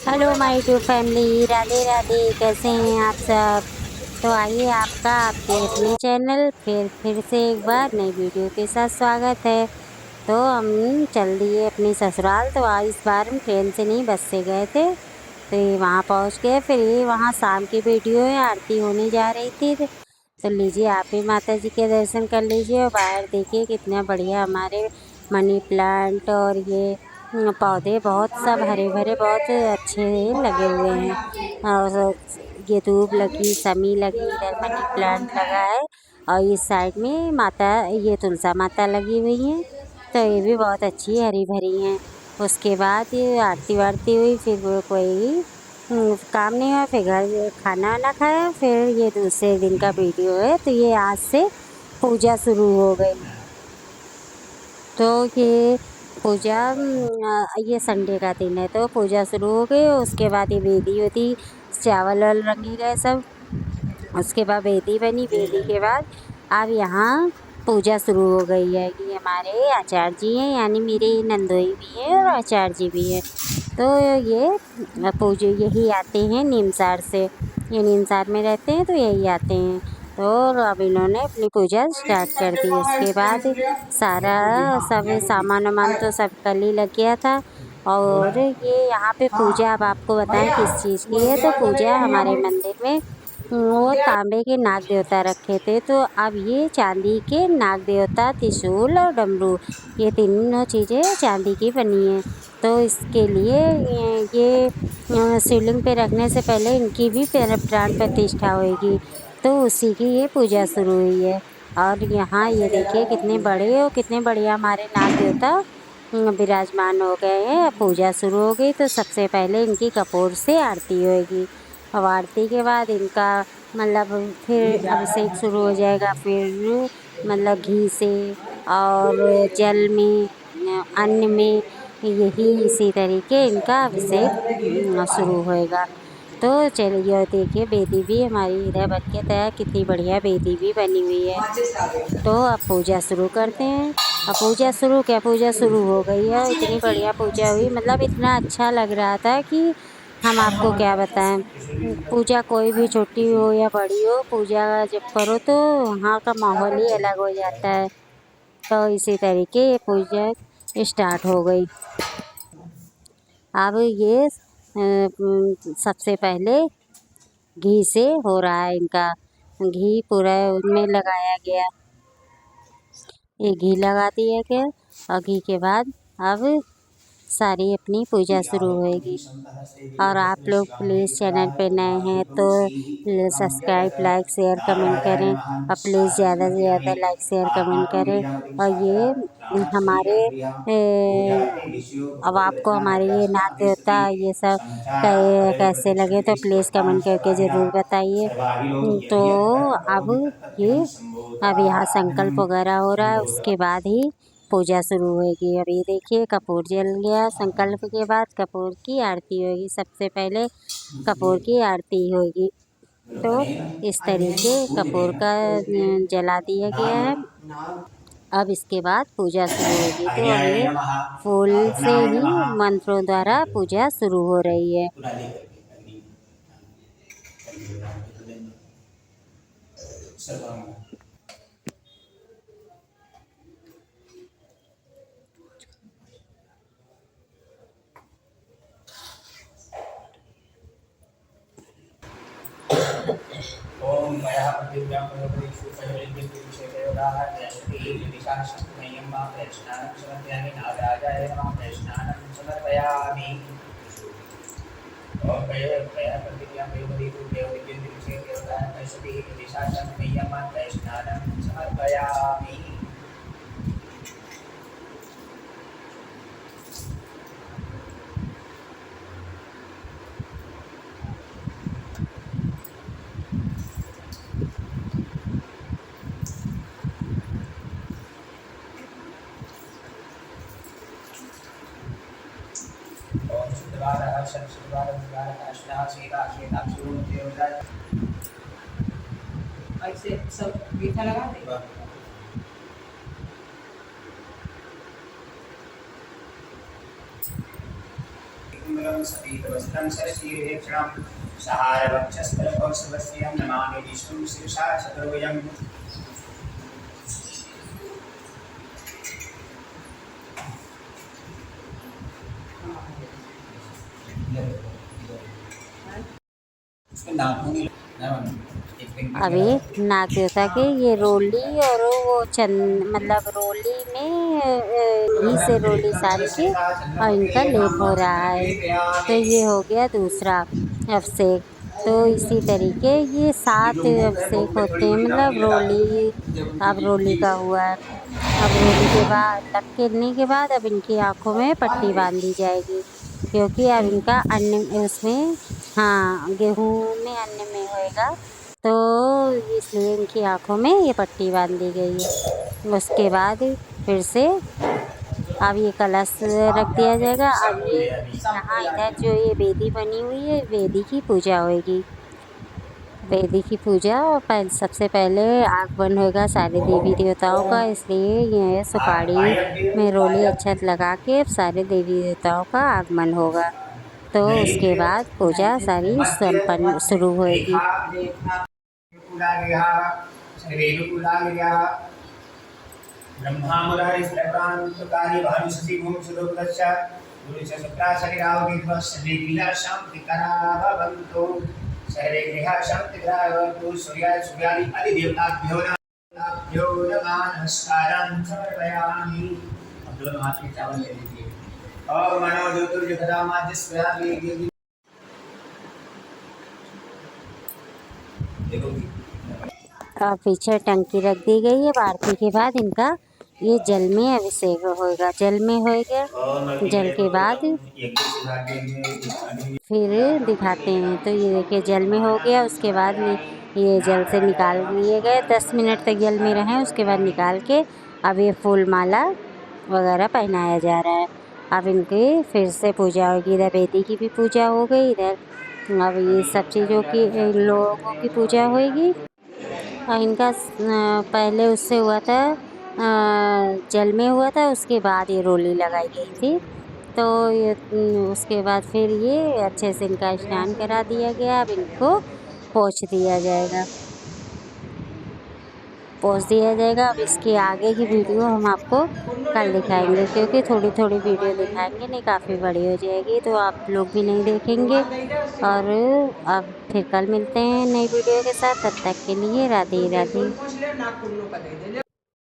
Hello my YouTube family, Radhe Radhe. कैसे हैं आप सब? तो आइए, आपका आपके अपने चैनल फिर से एक बार नई वीडियो के साथ स्वागत है। तो हम चल दिए अपनी ससुराल। तो आज इस बार हम ट्रेन से नहीं, बस से गए थे। तो ये वहाँ पहुँच गए। फिर ये वहाँ शाम की वीडियो है, आरती होने जा रही थी। तो लीजिए, आप भी माता जी के दर्शन कर लीजिए। और बाहर देखिए कितना बढ़िया हमारे मनी प्लांट और ये पौधे बहुत सब हरे भरे बहुत अच्छे लगे हुए हैं। और ये धूप लगी, समी लगी, इधर मनी प्लांट लगा है। और इस साइड में माता, ये तुलसा माता लगी हुई हैं। तो ये भी बहुत अच्छी हरी भरी हैं। उसके बाद ये आरती वारती हुई, फिर वो कोई काम नहीं हुआ। फिर घर खाना वाना खाया। फिर ये दूसरे दिन का वीडियो है। तो ये आज से पूजा शुरू हो गई। तो ये पूजा ये संडे का दिन है, तो पूजा शुरू हो गई। उसके बाद ये वेदी होती, चावल वावल रंगे गए सब। उसके बाद वेदी बनी। वेदी के बाद अब यहाँ पूजा शुरू हो गई है। ये हमारे आचार्य जी हैं, यानी मेरे नंदोई भी हैं और आचार्य जी भी हैं। तो ये पूजे यही आते हैं नीमसार से। ये नीमसार में रहते हैं, तो यही आते हैं। तो अब इन्होंने अपनी पूजा स्टार्ट कर दी। उसके बाद सारा सब सामान वामान तो सब कल ही लग गया था। और ये यहाँ पे पूजा, अब आपको बताएं किस चीज़ की है। तो पूजा हमारे मंदिर में वो तांबे के नाग देवता रखे थे। तो अब ये चांदी के नाग देवता, त्रिशूल और डमरू, ये तीनों चीज़ें चांदी की बनी हैं। तो इसके लिए ये शिवलिंग पे रखने से पहले इनकी भी प्राण प्रतिष्ठा होगी। तो उसी की ये पूजा शुरू हुई है। और यहाँ ये देखिए कितने बड़े और कितने बढ़िया हमारे नाग देवता विराजमान हो गए हैं। पूजा शुरू हो गई। तो सबसे पहले इनकी कपूर से आरती होगी। अब आरती के बाद इनका मतलब फिर अभिषेक शुरू हो जाएगा। फिर मतलब घी से और जल में, अन्न में, यही इसी तरीके इनका अभिषेक शुरू होएगा। तो चलिए देखिए, बेदी भी हमारी इधर बन के तैयार, कितनी बढ़िया बेदी भी बनी हुई है। तो अब पूजा शुरू करते हैं। अब पूजा शुरू क्या, पूजा शुरू हो गई है। इतनी बढ़िया पूजा हुई, मतलब इतना अच्छा लग रहा था कि हम आपको क्या बताएं। पूजा कोई भी छोटी हो या बड़ी हो, पूजा जब करो तो वहाँ का माहौल ही अलग हो जाता है। तो इसी तरीके ये पूजा स्टार्ट हो गई। अब ये सबसे पहले घी से हो रहा है इनका। घी पूरा उनमें लगाया गया। ये घी लगा दिया गया। और घी के बाद अब सारी अपनी पूजा शुरू होएगी। और आप लोग प्लीज़ चैनल पे नए हैं तो सब्सक्राइब, लाइक, शेयर, कमेंट करें। और प्लीज़ ज़्यादा से ज़्यादा लाइक, शेयर, कमेंट करें। और ये हमारे अब आपको हमारे ये नाग देवता ये सब कैसे लगे, तो प्लीज़ कमेंट करके ज़रूर बताइए। तो अब ये अब यहाँ संकल्प वगैरह हो रहा है, उसके बाद ही पूजा शुरू होगी। अब ये देखिए कपूर जल गया। संकल्प के बाद कपूर की आरती होगी। सबसे पहले कपूर की आरती होगी। तो इस तरीके कपूर का जला दिया गया है। अब इसके बाद पूजा शुरू होगी। तो अब ये फूल से ही मंत्रों द्वारा पूजा शुरू हो रही है। ओम मया पृथिव्यां पयोपरीक्षु पयोलिंगिविषेकयोगाः जयति शक्तिमय्यम्मा प्रयश्नानं समर्पयामि नागराजाय नमः प्रयश्नानं समर्पयामि। ओम मया पृथिव्यां पयोपरीक्षु पयोलिंगिविषेकयोगाः जयति शक्तिमय्यम्मा प्रयश्नानं समर्पयामि। ओम शुद्धवारः शुद्धवारः अष्टः श्वेता ऐसे सब मीठा लगा दे। कमलं सतीतवस्त्रं सरसीरेक्षणं सहारवक्षस्थलकौस्तभस्यं नमामि विष्णुं शीर्षा चतुर्भुजम्। अभी नाग देवता के ये रोली और वो मतलब रोली में घी से रोली सारी के और इनका लेप हो रहा है। तो ये हो गया दूसरा अभिषेक। तो इसी तरीके ये 7 अभिषेक होते हैं, मतलब रोली, अब रोली का हुआ है। अब रोली के बाद लटकने के बाद अब इनकी आँखों में पट्टी बांधी जाएगी, क्योंकि अब इनका अन्न उसमें, हाँ, गेहूँ में अन्न में होएगा, तो इसलिए इनकी आँखों में ये पट्टी बांधी गई है। उसके बाद फिर से अब ये कलश रख दिया जाएगा। अब ये यहाँ इधर जो ये वेदी बनी हुई है, वेदी की पूजा होएगी। वेदी की पूजा सबसे पहले आगमन होगा सारे देवी देवताओं का, इसलिए ये सुपारी में रोली अक्षत लगा के सारे देवी देवताओं का आगमन होगा। तो उसके बाद पूजा सारी संपन्न शुरू होएगी। सर्वे गृहाः शान्तिग्रहाः सूर्याय सूर्यादि अधिदेवताभ्यो नमः नमस्कारं समर्पयामि। अब दोनों हाथ में चावल ले लीजिए और मनो ज्योतिर्जगदामाद्यस्वयामि। पीछे टंकी रख दी गई है। आरती के बाद इनका ये जल में अभिषेक होएगा। जल में होएगा, जल के बाद फिर दिखाते हैं। तो ये देखिए जल में हो गया। उसके बाद ये जल से निकाल लिए गए, 10 मिनट तक जल में रहें, उसके बाद निकाल के अब ये फूल माला वगैरह पहनाया जा रहा है। अब इनकी फिर से पूजा होगी। इधर वेदी की भी पूजा हो गई, इधर अब ये सब चीज़ों की, इन लोगों की पूजा होगी। और इनका पहले उससे हुआ था, जल में हुआ था, उसके बाद ये रोली लगाई गई थी। तो ये उसके बाद फिर ये अच्छे से इनका स्नान करा दिया गया। अब इनको पोंछ दिया जाएगा, पोंछ दिया जाएगा। अब इसके आगे की वीडियो हम आपको कल दिखाएंगे, क्योंकि थोड़ी थोड़ी वीडियो दिखाएंगे, नहीं काफ़ी बड़ी हो जाएगी, तो आप लोग भी नहीं देखेंगे। और अब फिर कल मिलते हैं नई वीडियो के साथ। तब तक के लिए राधे राधे।